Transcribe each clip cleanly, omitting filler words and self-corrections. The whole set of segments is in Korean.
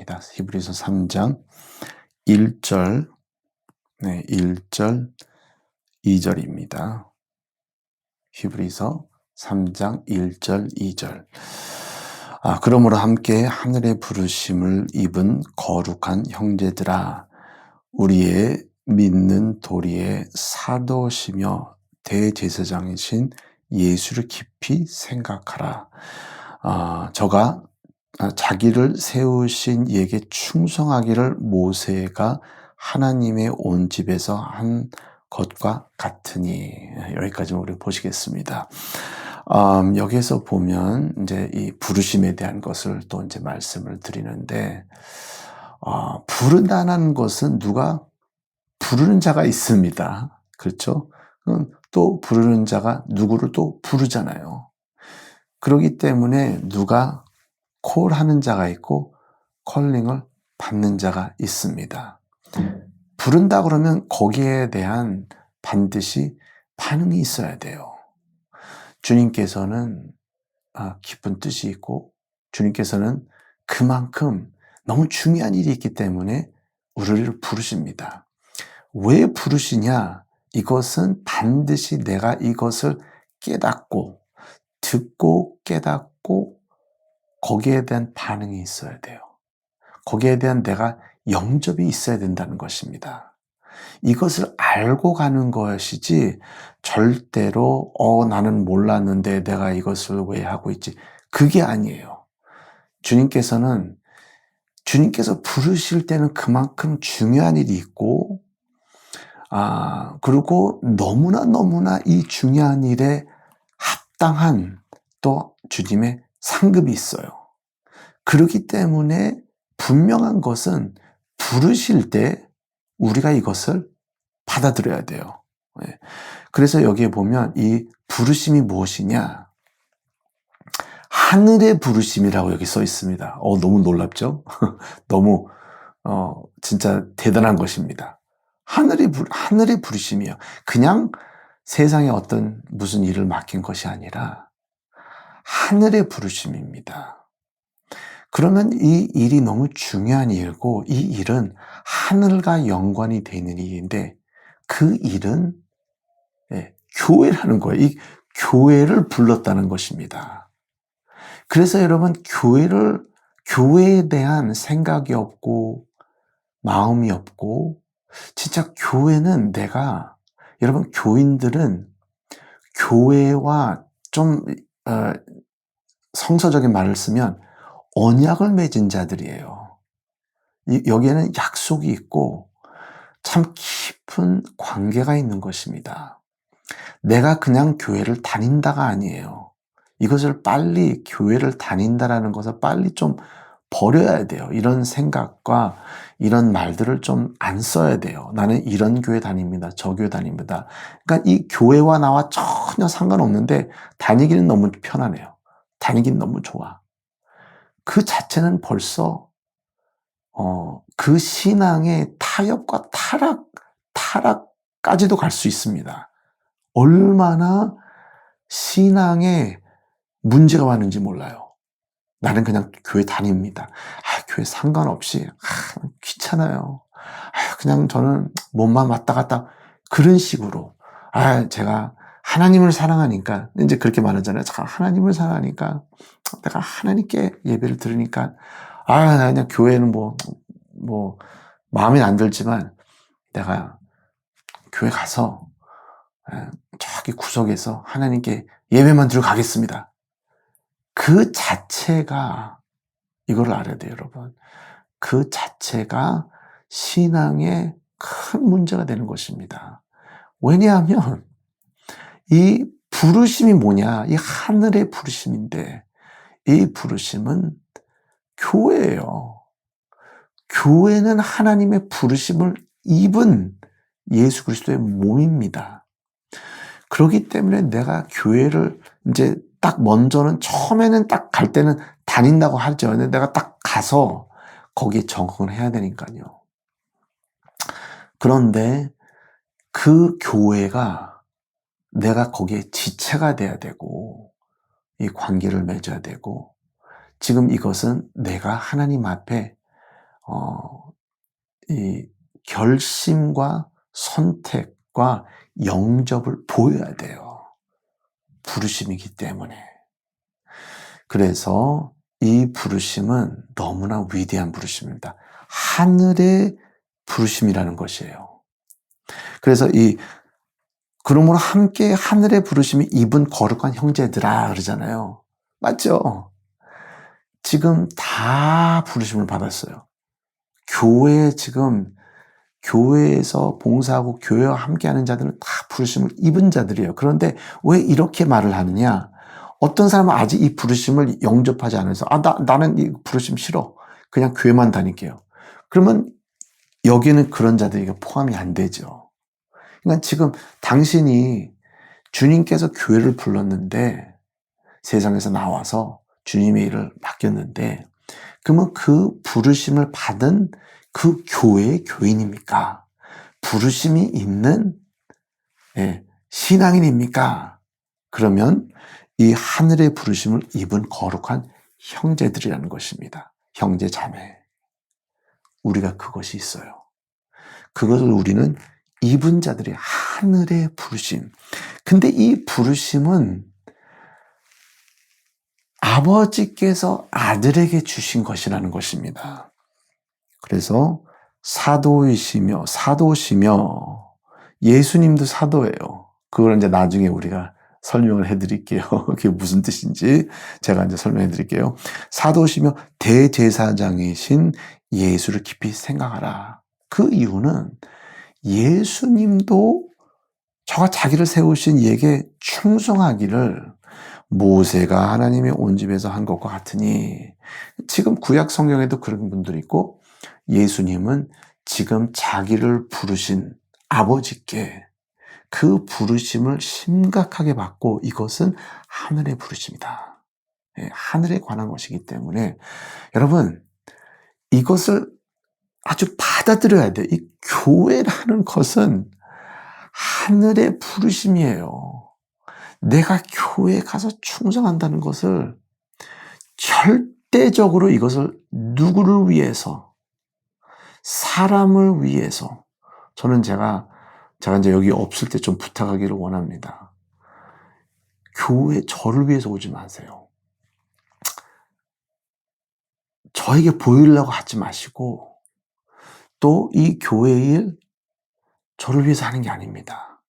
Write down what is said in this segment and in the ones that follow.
말씀입니다. 히브리서 3장 1절, 1절, 2절입니다. 히브리서 3장 1절, 2절. 그러므로 함께 하늘의 부르심을 입은 거룩한 형제들아, 우리의 믿는 도리의 사도시며 대제사장이신 예수를 깊이 생각하라. 저가 자기를 세우신 이에게 충성하기를 모세가 하나님의 온 집에서 한 것과 같으니. 여기까지 우리 보시겠습니다. 여기에서 보면 이제 이 부르심에 대한 것을 또 이제 말씀을 드리는데, 부른다는 것은 누가 부르는 자가 있습니다. 그렇죠? 또 부르는 자가 누구를 또 부르잖아요. 그렇기 때문에 누가 콜하는 자가 있고 콜링을 받는 자가 있습니다. 부른다 그러면 거기에 대한 반드시 반응이 있어야 돼요. 주님께서는 깊은 뜻이 있고 주님께서는 그만큼 너무 중요한 일이 있기 때문에 우리를 부르십니다. 왜 부르시냐? 이것은 반드시 내가 이것을 깨닫고 듣고 깨닫고 거기에 대한 반응이 있어야 돼요. 거기에 대한 내가 영접이 있어야 된다는 것입니다. 이것을 알고 가는 것이지 절대로 나는 몰랐는데 내가 이것을 왜 하고 있지? 그게 아니에요. 주님께서 부르실 때는 그만큼 중요한 일이 있고 그리고 너무나 이 중요한 일에 합당한 또 주님의 상급이 있어요. 그렇기 때문에 분명한 것은 부르실 때 우리가 이것을 받아들여야 돼요. 그래서 여기에 보면 이 부르심이 무엇이냐? 하늘의 부르심이라고 여기 써 있습니다. 너무 놀랍죠? 너무 진짜 대단한 것입니다. 하늘의 부르심이요. 그냥 세상에 어떤 무슨 일을 맡긴 것이 아니라 하늘의 부르심입니다. 그러면 이 일이 너무 중요한 일이고 이 일은 하늘과 연관이 되어 있는 일인데 그 일은 교회라는 거예요. 이 교회를 불렀다는 것입니다. 그래서 여러분 교회에 대한 생각이 없고 마음이 없고 진짜 교회는 여러분 교인들은 교회와 좀 성서적인 말을 쓰면 언약을 맺은 자들이에요. 여기에는 약속이 있고 참 깊은 관계가 있는 것입니다. 내가 그냥 교회를 다닌다가 아니에요. 이것을 빨리 교회를 다닌다라는 것을 빨리 좀 버려야 돼요. 이런 생각과 이런 말들을 좀 안 써야 돼요. 나는 이런 교회 다닙니다. 저 교회 다닙니다. 그러니까 이 교회와 나와 전혀 상관없는데 다니기는 너무 편하네요. 다니기는 너무 좋아. 그 자체는 벌써 그 신앙의 타협과 타락까지도 갈 수 있습니다. 얼마나 신앙에 문제가 많은지 몰라요. 나는 그냥 교회 다닙니다. 교회 상관없이 귀찮아요. 그냥 저는 몸만 왔다 갔다 그런 식으로 제가 하나님을 사랑하니까 이제 그렇게 말하잖아요. 하나님을 사랑하니까 내가 하나님께 예배를 들으니까 나 그냥 교회는 뭐 마음에 안 들지만 내가 교회 가서 저기 구석에서 하나님께 예배만 드리고 가겠습니다. 그 자체가 이걸 알아야 돼요, 여러분. 그 자체가 신앙에 큰 문제가 되는 것입니다. 왜냐하면 이 부르심이 뭐냐? 이 하늘의 부르심인데 이 부르심은 교회예요. 교회는 하나님의 부르심을 입은 예수 그리스도의 몸입니다. 그렇기 때문에 내가 교회를 이제 딱 먼저는 처음에는 딱 갈 때는 다닌다고 하죠. 근데 내가 딱 가서 거기에 적응을 해야 되니까요. 그런데 그 교회가 내가 거기에 지체가 돼야 되고 이 관계를 맺어야 되고 지금 이것은 내가 하나님 앞에 이 결심과 선택과 영접을 보여야 돼요. 부르심이기 때문에. 그래서 이 부르심은 너무나 위대한 부르심입니다. 하늘의 부르심이라는 것이에요. 그래서 그러므로 함께 하늘의 부르심이 입은 거룩한 형제들아 그러잖아요. 맞죠? 지금 다 부르심을 받았어요. 교회에서 봉사하고 교회와 함께하는 자들은 다 부르심을 입은 자들이에요. 그런데 왜 이렇게 말을 하느냐? 어떤 사람은 아직 이 부르심을 영접하지 않아서 나는 이 부르심 싫어. 그냥 교회만 다닐게요. 그러면 여기는 그런 자들이 포함이 안 되죠. 그러니까 지금 당신이 주님께서 교회를 불렀는데 세상에서 나와서 주님의 일을 맡겼는데 그러면 그 부르심을 받은 그 교회의 교인입니까? 부르심이 있는 신앙인입니까? 그러면 이 하늘의 부르심을 입은 거룩한 형제들이라는 것입니다. 형제 자매. 우리가 그것이 있어요. 그것을 우리는 입은 자들이 하늘의 부르심. 근데 이 부르심은 아버지께서 아들에게 주신 것이라는 것입니다. 그래서 사도시며 예수님도 사도예요. 그걸 이제 나중에 우리가 설명을 해드릴게요. 그게 무슨 뜻인지 제가 이제 설명해드릴게요. 사도시며 대제사장이신 예수를 깊이 생각하라. 그 이유는 예수님도 저가 자기를 세우신 이에게 충성하기를 모세가 하나님의 온 집에서 한 것과 같으니 지금 구약 성경에도 그런 분들이 있고 예수님은 지금 자기를 부르신 아버지께 그 부르심을 심각하게 받고 이것은 하늘의 부르심이다. 하늘에 관한 것이기 때문에 여러분 이것을 아주 받아들여야 돼요. 이 교회라는 것은 하늘의 부르심이에요. 내가 교회에 가서 충성한다는 것을 절대적으로 이것을 누구를 위해서, 사람을 위해서, 제가 이제 여기 없을 때 좀 부탁하기를 원합니다. 교회 저를 위해서 오지 마세요. 저에게 보이려고 하지 마시고 또 이 교회 일 저를 위해서 하는 게 아닙니다.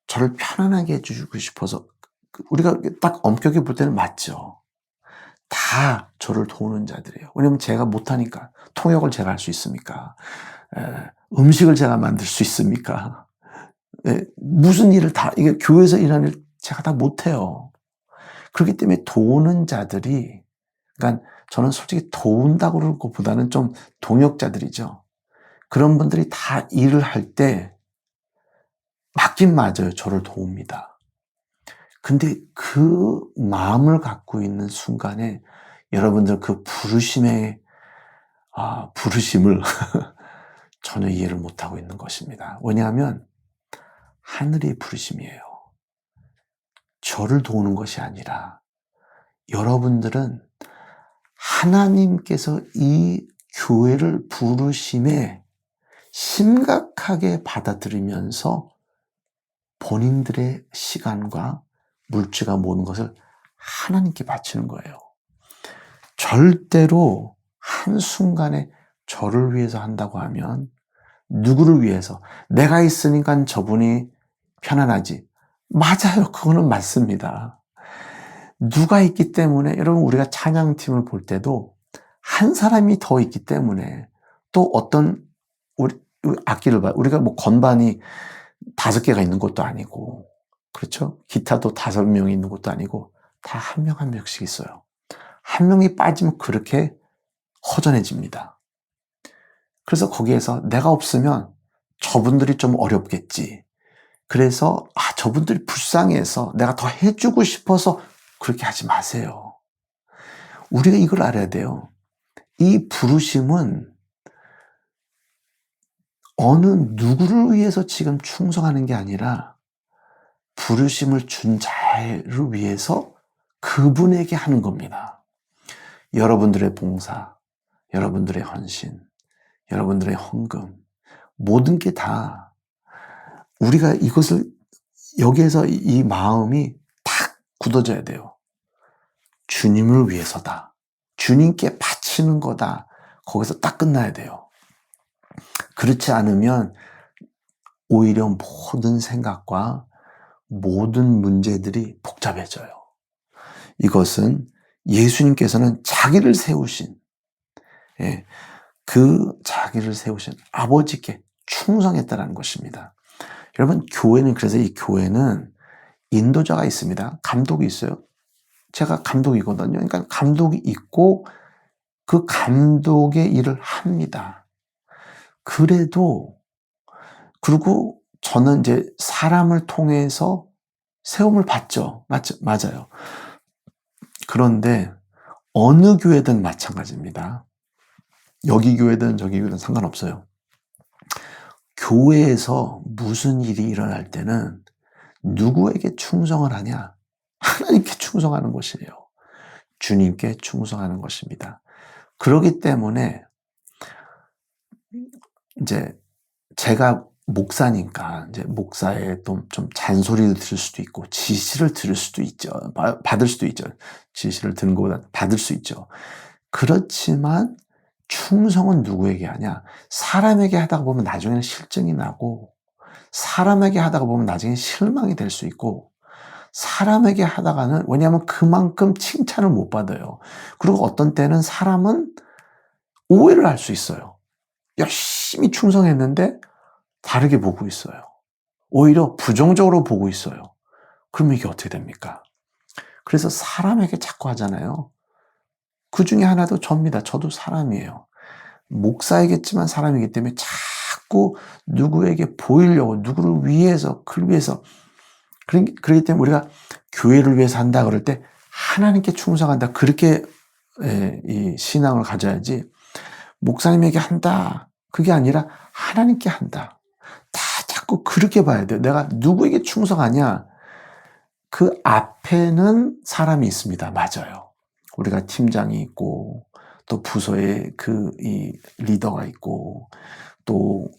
저를 편안하게 해주고 싶어서 우리가 딱 엄격히 볼 때는 맞죠. 다 저를 도우는 자들이에요. 왜냐면 제가 못하니까. 통역을 제가 할 수 있습니까? 음식을 제가 만들 수 있습니까? 무슨 일을 이게 교회에서 일하는 일 제가 다 못해요. 그렇기 때문에 도우는 자들이, 그러니까 저는 솔직히 도운다고 그럴 것보다는 좀 동역자들이죠. 그런 분들이 다 일을 할 때 맞긴 맞아요. 저를 도웁니다. 근데 그 마음을 갖고 있는 순간에 여러분들 그 부르심을 전혀 이해를 못하고 있는 것입니다. 왜냐하면 하늘의 부르심이에요. 저를 도우는 것이 아니라 여러분들은 하나님께서 이 교회를 부르심에 심각하게 받아들이면서 본인들의 시간과 물질과 모든 것을 하나님께 바치는 거예요. 절대로 한순간에 저를 위해서 한다고 하면 누구를 위해서? 내가 있으니까 저분이 편안하지. 맞아요. 그거는 맞습니다. 누가 있기 때문에 여러분 우리가 찬양팀을 볼 때도 한 사람이 더 있기 때문에 또 어떤 우리 악기를 봐. 우리가 뭐 건반이 5개가 있는 것도 아니고 그렇죠? 기타도 5명이 있는 것도 아니고 다 한 명 한 명씩 있어요. 한 명이 빠지면 그렇게 허전해집니다. 그래서 거기에서 내가 없으면 저분들이 좀 어렵겠지. 그래서 저분들이 불쌍해서 내가 더 해주고 싶어서 그렇게 하지 마세요. 우리가 이걸 알아야 돼요. 이 부르심은 어느 누구를 위해서 지금 충성하는 게 아니라 부르심을 준 자를 위해서 그분에게 하는 겁니다. 여러분들의 봉사, 여러분들의 헌신, 여러분들의 헌금, 모든 게 다 우리가 이것을 여기에서 이 마음이 탁 굳어져야 돼요. 주님을 위해서다. 주님께 바치는 거다. 거기서 딱 끝나야 돼요. 그렇지 않으면 오히려 모든 생각과 모든 문제들이 복잡해져요. 이것은 예수님께서는 자기를 세우신, 그 자기를 세우신 아버지께 충성했다는 것입니다. 여러분, 교회는, 그래서 이 교회는 인도자가 있습니다. 감독이 있어요. 제가 감독이거든요. 그러니까 감독이 있고 그 감독의 일을 합니다. 그래도, 그리고 저는 이제 사람을 통해서 세움을 받죠. 맞아요. 그런데 어느 교회든 마찬가지입니다. 여기 교회든 저기 교회든 상관없어요. 교회에서 무슨 일이 일어날 때는 누구에게 충성을 하냐? 하나님께 충성하는 것이에요. 주님께 충성하는 것입니다. 그렇기 때문에 이제 제가 목사니까 이제 목사의 또 좀 잔소리를 들을 수도 있고 지시를 들을 수도 있죠. 받을 수도 있죠. 지시를 듣는 것보다 받을 수 있죠. 그렇지만 충성은 누구에게 하냐? 사람에게 하다가 보면 나중에는 실증이 나고, 사람에게 하다가 보면 나중에 실망이 될 수 있고, 사람에게 하다가는, 왜냐하면 그만큼 칭찬을 못 받아요. 그리고 어떤 때는 사람은 오해를 할 수 있어요. 열심히 충성했는데 다르게 보고 있어요. 오히려 부정적으로 보고 있어요. 그러면 이게 어떻게 됩니까? 그래서 사람에게 자꾸 하잖아요. 그 중에 하나도 접니다. 저도 사람이에요. 목사이겠지만 사람이기 때문에 자꾸 누구에게 보이려고, 누구를 위해서, 그를 위해서. 그렇기 때문에 우리가 교회를 위해서 한다 그럴 때 하나님께 충성한다. 그렇게 이 신앙을 가져야지, 목사님에게 한다. 그게 아니라 하나님께 한다. 다 자꾸 그렇게 봐야 돼요. 내가 누구에게 충성하냐? 그 앞에는 사람이 있습니다. 맞아요. 우리가 팀장이 있고, 또 부서에 이 리더가 있고, 또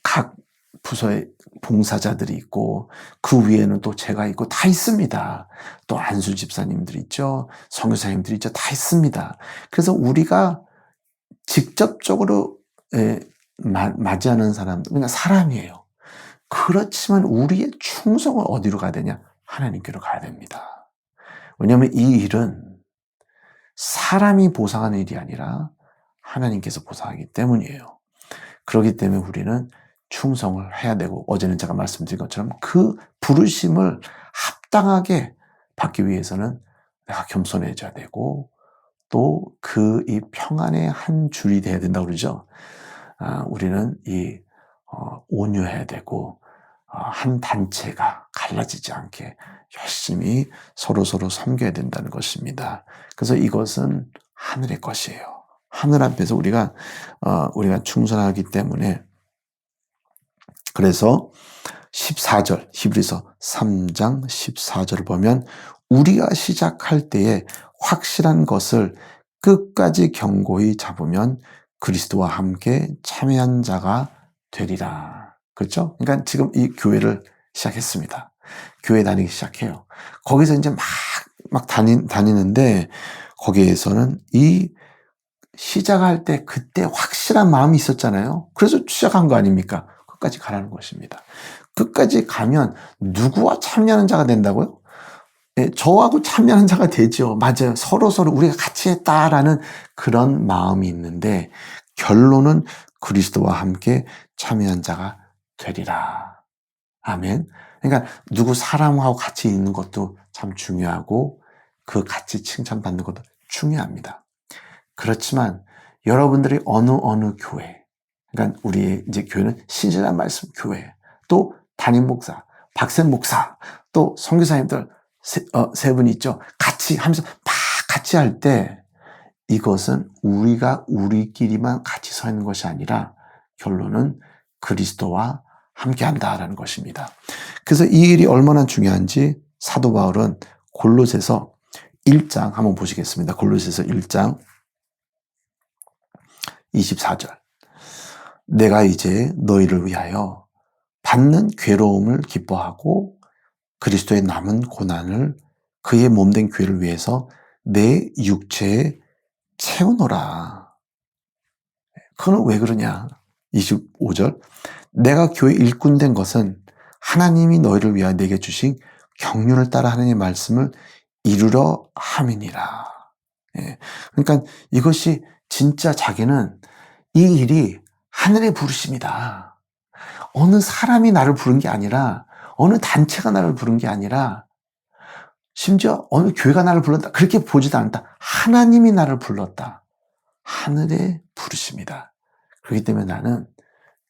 각 부서에 봉사자들이 있고, 그 위에는 또 제가 있고, 다 있습니다. 또 안수 집사님들이 있죠. 선교사님들이 있죠. 다 있습니다. 그래서 우리가 직접적으로 맞이하는 사람들, 그러니까 사람이에요. 그렇지만 우리의 충성은 어디로 가야 되냐? 하나님께로 가야 됩니다. 왜냐하면 이 일은 사람이 보상하는 일이 아니라 하나님께서 보상하기 때문이에요. 그렇기 때문에 우리는 충성을 해야 되고, 어제는 제가 말씀드린 것처럼 그 부르심을 합당하게 받기 위해서는 내가 겸손해져야 되고, 또 그 이 평안의 한 줄이 돼야 된다고 그러죠. 우리는 온유해야 되고, 한 단체가 갈라지지 않게 열심히 서로 섬겨야 된다는 것입니다. 그래서 이것은 하늘의 것이에요. 하늘 앞에서 우리가 충성하기 때문에, 그래서 14절, 히브리서 3장 14절을 보면, 우리가 시작할 때에 확실한 것을 끝까지 견고히 잡으면 그리스도와 함께 참여한 자가 되리라. 그렇죠? 그러니까 지금 이 교회를 시작했습니다. 교회 다니기 시작해요. 거기서 이제 막 다니는데, 거기에서는 이 시작할 때 그때 확실한 마음이 있었잖아요. 그래서 시작한 거 아닙니까? 끝까지 가라는 것입니다. 끝까지 가면 누구와 참여하는 자가 된다고요? 저하고 참여하는 자가 되죠. 맞아요. 서로 우리가 같이 했다라는 그런 마음이 있는데, 결론은 그리스도와 함께 참여한 자가 되리라. 아멘. 그러니까 누구 사람하고 같이 있는 것도 참 중요하고, 그 같이 칭찬받는 것도 중요합니다. 그렇지만 여러분들이 어느 교회, 그러니까 우리의 이제 교회는 신실한 말씀 교회, 또 담임 목사, 박샘 목사, 또 선교사님들 세 분이 있죠. 같이 하면서 막 같이 할 때, 이것은 우리가 우리끼리만 같이 서 있는 것이 아니라 결론은 그리스도와 함께 한다라는 것입니다. 그래서 이 일이 얼마나 중요한지 사도 바울은 골로새서 1장 한번 보시겠습니다. 골로새서 1장 24절. 내가 이제 너희를 위하여 받는 괴로움을 기뻐하고 그리스도의 남은 고난을 그의 몸된 교회를 위해서 내 육체에 채우노라. 그건 왜 그러냐? 25절. 내가 교회 일꾼 된 것은 하나님이 너희를 위하여 내게 주신 경륜을 따라 하나님의 말씀을 이루려 함이니라. 예. 그러니까 이것이 진짜 자기는 이 일이 하늘의 부르심이다. 어느 사람이 나를 부른 게 아니라, 어느 단체가 나를 부른 게 아니라, 심지어 어느 교회가 나를 불렀다. 그렇게 보지도 않다. 하나님이 나를 불렀다. 하늘의 부르심이다. 그렇기 때문에 나는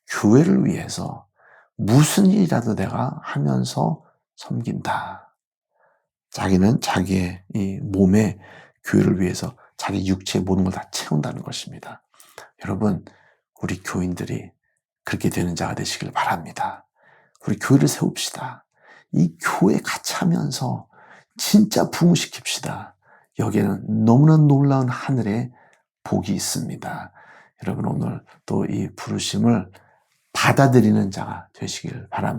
교회를 위해서 무슨 일이라도 내가 하면서 섬긴다. 자기는 자기의 이 몸의 교회를 위해서 자기 육체의 모든 걸 다 채운다는 것입니다. 여러분, 우리 교인들이 그렇게 되는 자가 되시길 바랍니다. 우리 교회를 세웁시다. 이 교회 같이 하면서 진짜 부흥시킵시다. 여기에는 너무나 놀라운 하늘의 복이 있습니다. 여러분, 오늘 또 이 부르심을 받아들이는 자가 되시길 바랍니다.